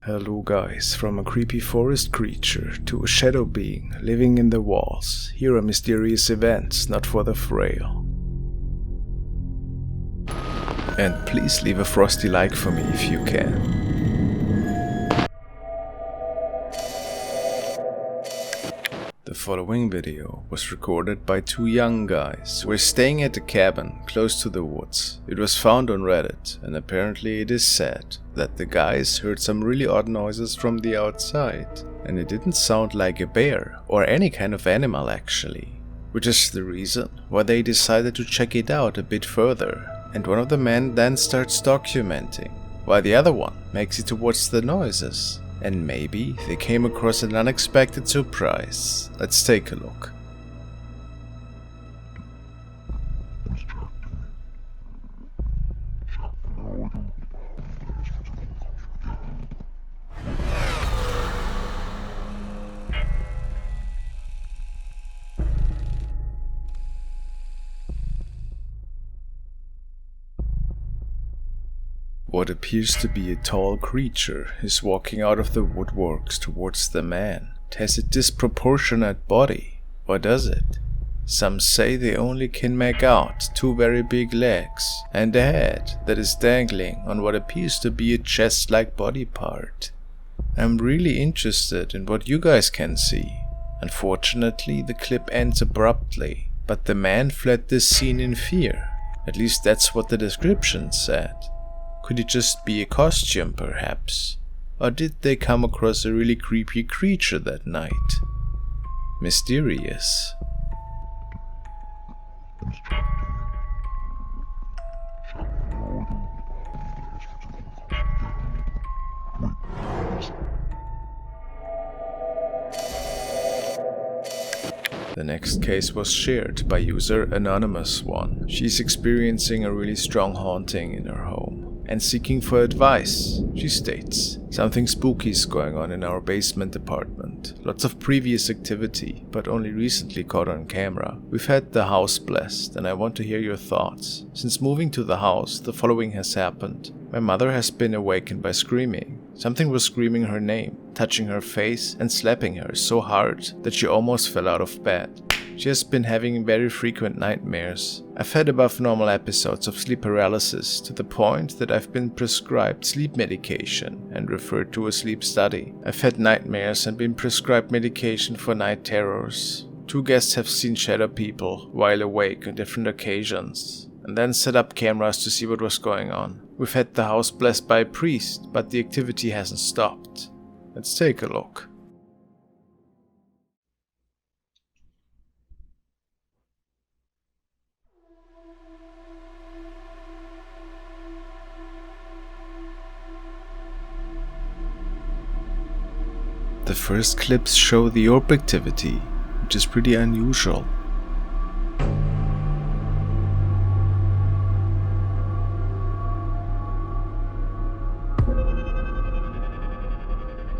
Hello guys, from a creepy forest creature to a shadow being living in the walls, here are mysterious events not for the frail. And please leave a frosty like for me if you can. The following video was recorded by two young guys who were staying at a cabin close to the woods. It was found on Reddit, and apparently it is said that the guys heard some really odd noises from the outside, and it didn't sound like a bear or any kind of animal actually, which is the reason why they decided to check it out a bit further, and one of the men then starts documenting, while the other one makes it towards the noises. And maybe they came across an unexpected surprise. Let's take a look. What appears to be a tall creature is walking out of the woodworks towards the man. It has a disproportionate body, or does it? Some say they only can make out two very big legs and a head that is dangling on what appears to be a chest-like body part. I'm really interested in what you guys can see. Unfortunately, the clip ends abruptly, but the man fled this scene in fear. At least that's what the description said. Could it just be a costume, perhaps? Or did they come across a really creepy creature that night? Mysterious. The next case was shared by user Anonymous One. She's experiencing a really strong haunting in her home and seeking for advice. She states, "Something spooky is going on in our basement apartment. Lots of previous activity, but only recently caught on camera. We've had the house blessed, and I want to hear your thoughts. Since moving to the house, the following has happened. My mother has been awakened by screaming. Something was screaming her name, touching her face and slapping her so hard that she almost fell out of bed. She has been having very frequent nightmares. I've had above normal episodes of sleep paralysis to the point that I've been prescribed sleep medication and referred to a sleep study. I've had nightmares and been prescribed medication for night terrors. Two guests have seen shadow people while awake on different occasions, and then set up cameras to see what was going on. We've had the house blessed by a priest, but the activity hasn't stopped. Let's take a look." The first clips show the orb activity, which is pretty unusual.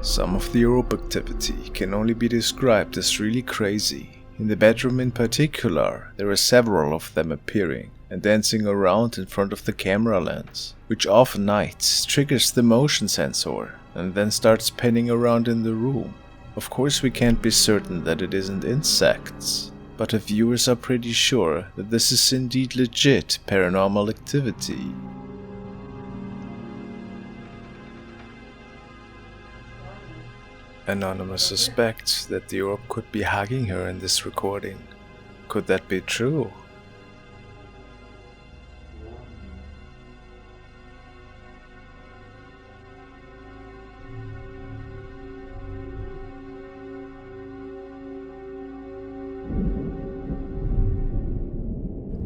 Some of the orb activity can only be described as really crazy. In the bedroom in particular, there are several of them appearing and dancing around in front of the camera lens, which off nights triggers the motion sensor and then starts spinning around in the room. Of course we can't be certain that it isn't insects, but the viewers are pretty sure that this is indeed legit paranormal activity. Anonymous suspects that the orb could be hugging her in this recording. Could that be true?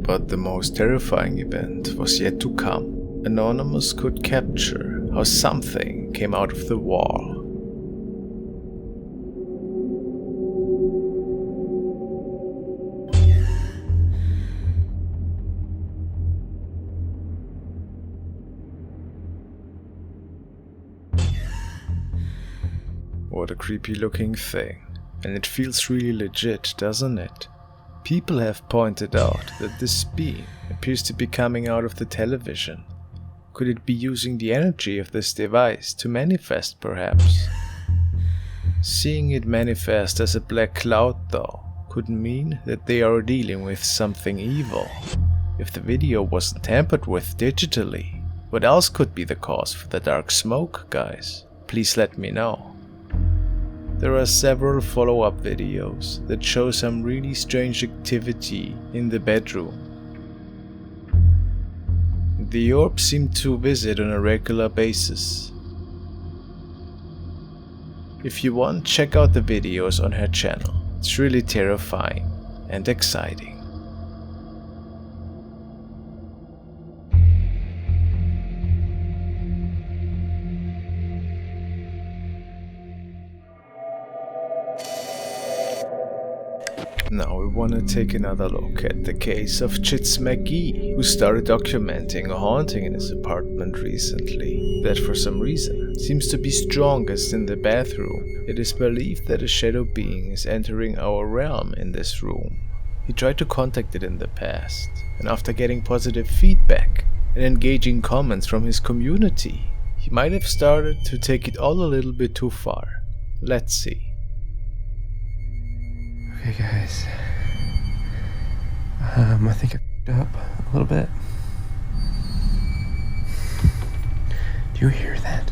But the most terrifying event was yet to come. Anonymous could capture how something came out of the wall. What a creepy looking thing. And it feels really legit, doesn't it? People have pointed out that this being appears to be coming out of the television. Could it be using the energy of this device to manifest, perhaps? Seeing it manifest as a black cloud, though, could mean that they are dealing with something evil. If the video wasn't tampered with digitally, what else could be the cause for the dark smoke, guys? Please let me know. There are several follow-up videos that show some really strange activity in the bedroom. The orb seemed to visit on a regular basis. If you want, check out the videos on her channel. It's really terrifying and exciting. Now we want to take another look at the case of GETTYSBURG, who started documenting a haunting in his apartment recently that for some reason seems to be strongest in the bathroom. It is believed that a shadow being is entering our realm in this room. He tried to contact it in the past, and after getting positive feedback and engaging comments from his community, he might have started to take it all a little bit too far. Let's see. Okay guys, I think I f***ed up a little bit. Do you hear that?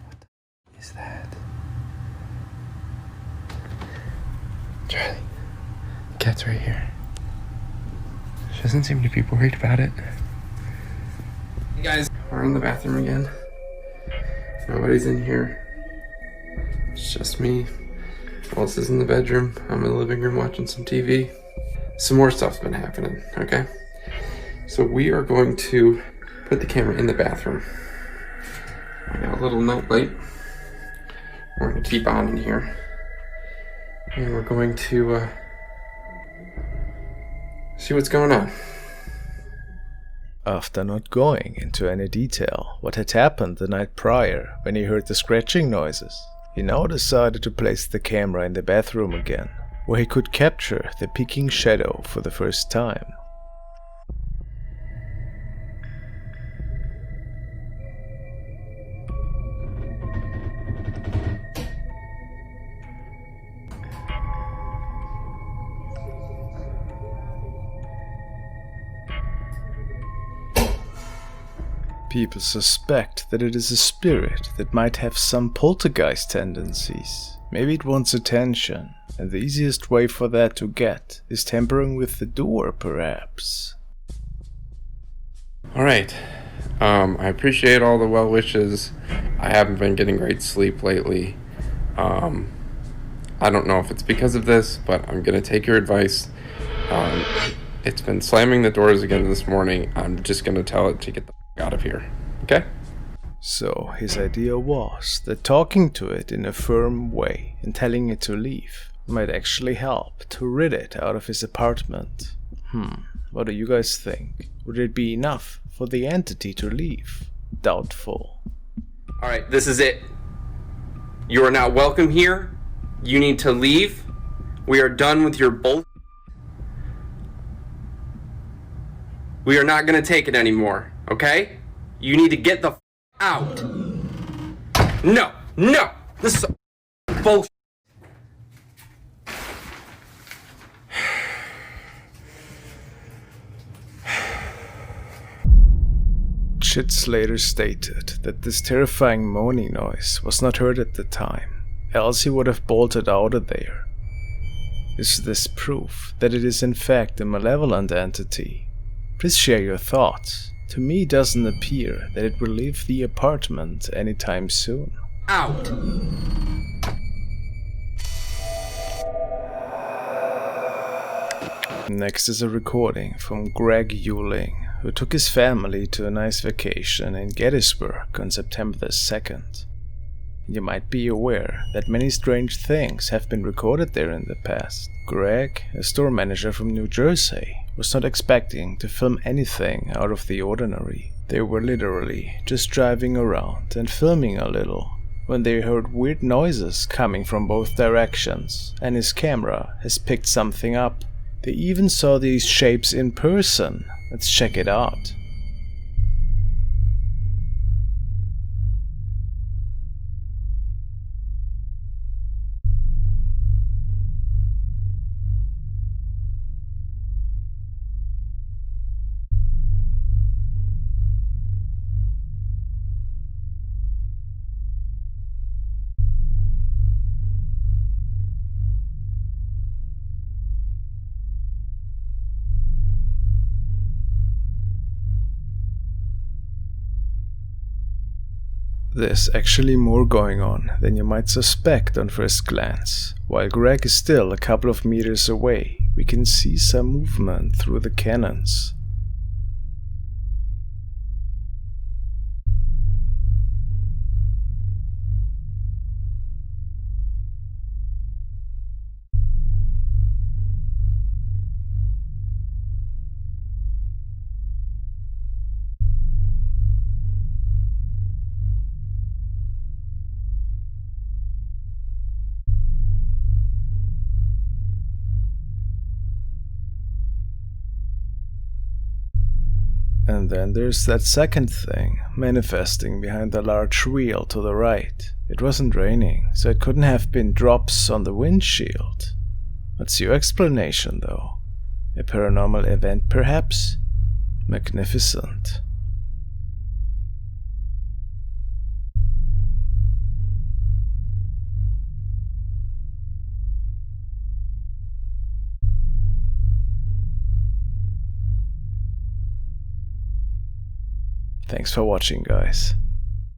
What the f*** is that? Charlie, the cat's right here. She doesn't seem to be worried about it. Hey guys, we're in the bathroom again. Nobody's in here. It's just me. Alice is in the bedroom. I'm in the living room watching some TV. Some more stuff's been happening, okay? So we are going to put the camera in the bathroom. I got a little night light. We're going to keep on in here. And we're going to see what's going on. After not going into any detail what had happened the night prior when he heard the scratching noises, he now decided to place the camera in the bathroom again, where he could capture the peeking shadow for the first time. People suspect that it is a spirit that might have some poltergeist tendencies. Maybe it wants attention, and the easiest way for that to get is tampering with the door, perhaps. Alright, I appreciate all the well wishes. I haven't been getting great sleep lately. I don't know if it's because of this, but I'm gonna take your advice. It's been slamming the doors again this morning. I'm just gonna tell it to get the out of here, okay? So his idea was that talking to it in a firm way and telling it to leave might actually help to rid it out of his apartment. What do you guys think? Would it be enough for the entity to leave? Doubtful. Alright, this is it. You are not welcome here. You need to leave. We are done with your bull. We are not gonna take it anymore, okay? You need to get the out. No, this is bullshit. Chitz later stated that this terrifying moaning noise was not heard at the time, else he would have bolted out of there. Is this proof that it is in fact a malevolent entity? Please share your thoughts. To me, it doesn't appear that it will leave the apartment anytime soon. Out! Next is a recording from Greg Euling, who took his family to a nice vacation in Gettysburg on September the 2nd. You might be aware that many strange things have been recorded there in the past. Greg, a store manager from New Jersey, was not expecting to film anything out of the ordinary. They were literally just driving around and filming a little, when they heard weird noises coming from both directions, and his camera has picked something up. They even saw these shapes in person. Let's check it out. There's actually more going on than you might suspect on first glance. While Greg is still a couple of meters away, we can see some movement through the cannons. And then there's that second thing, manifesting behind the large wheel to the right. It wasn't raining, so it couldn't have been drops on the windshield. What's your explanation, though? A paranormal event, perhaps? Magnificent. Thanks for watching, guys.